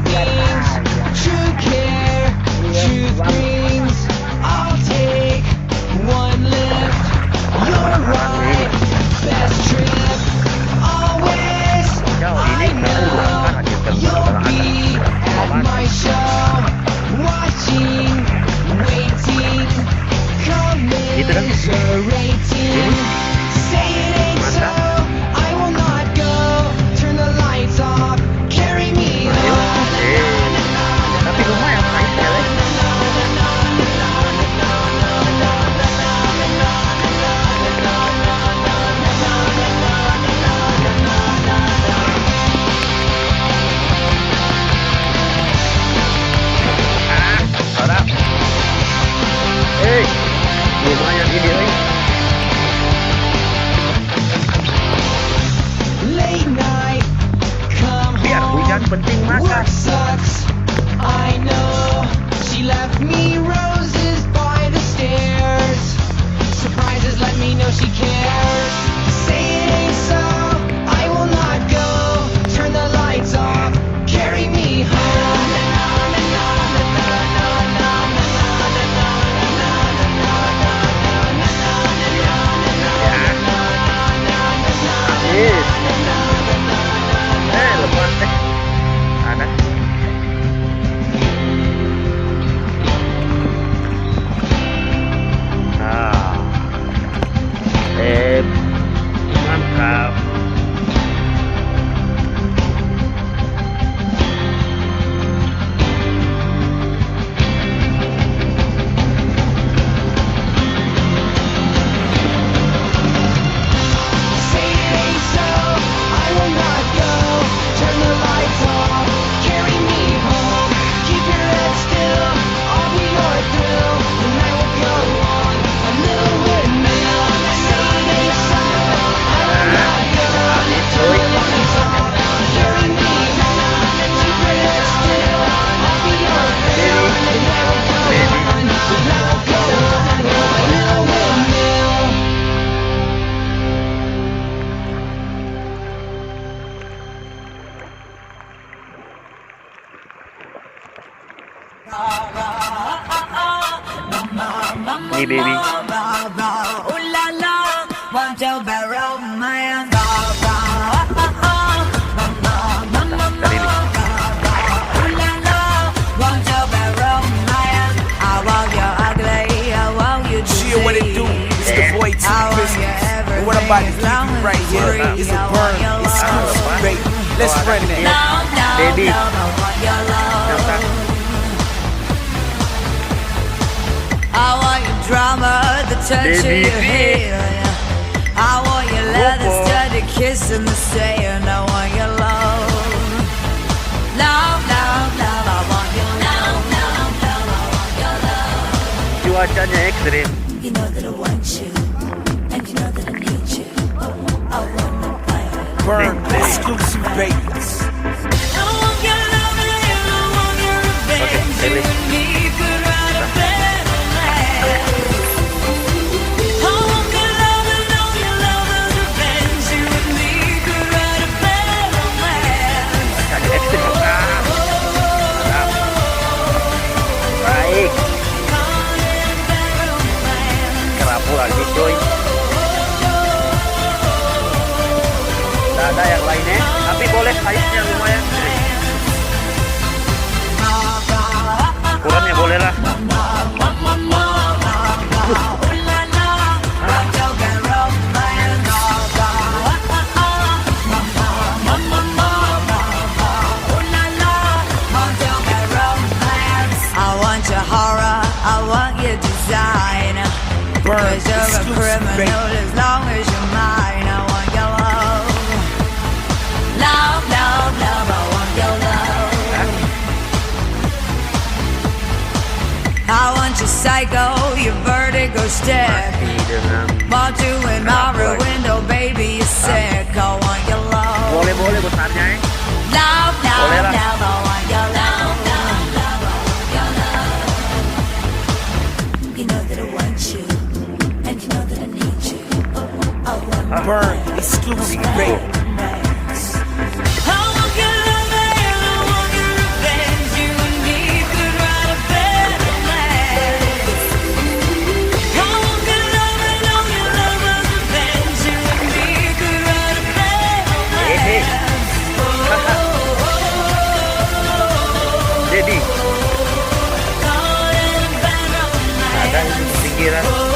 things. True care, truth brings. I'll take one lift. You're right, best trip. Always, I know you'll be at my show. Watching, waiting, commiserating. Say it ain't so, I will not go. Turn the lights off, carry me home. Tapi lumayan naiknya deh. Sarap. Lumayan ini nih. Late night, come Biar hujan home. penting makan. Work sucks, I know. She left me roses by the stairs. Surprises let me know she cares. Say it ain't so, I will not go. Turn the lights off, carry me home. Yes. Lepas deh. Ada. Mantap. Say it ain't so, I will not go. Turn the lights off, carry me home. Keep your head still, I'll be your thrill. And I will go on a little windmill. Say it ain't so, I will not go. Turn the lights off, carry me home. Keep your head still, I'll be your thrill. And I will go on, and I will go on a little windmill. Nih baby. Dari ini. Shit, what it do? It's the boy T Business. And what I'm about to give you right here is a burn exclusive, baby. Let's run that. Baby. I want your drama, the touch Baby. of your hair. I want your leather studded kiss and the sand. I want your love. Love, love, love. I want your love, love, love. I want your love. Cuacanya ekstrim. You know that I want you, and you know that I need you. I want to play. Burn exclusive, baby. I want your love and I want your revenge. You and me could write a better life. I want your love and all your love and revenge. You and me could write a better life. Cuacanya ekstrim. Mantap. Baik. Kerapu lagi coy. Tidak ada yang lainnya, tapi boleh size-nya lumayan. Ukurannya boleh lah. I want your horror, I want your design. Burn Cause you're a exclusive, criminal baby. as long as you're mine. I want your love. Love, love, love, I want your love. I want your psycho, your vertigo stick. Masih dengan Want you in my rear window, baby, you're sick. I want your love. boleh besarnya ya. Love, love, Boleh lah. love, I want your love. Love, love, I want your love. You know that I want you, and you know that I need you. I want Burn exclusive, baby. I want your love and I want your revenge. pikiran.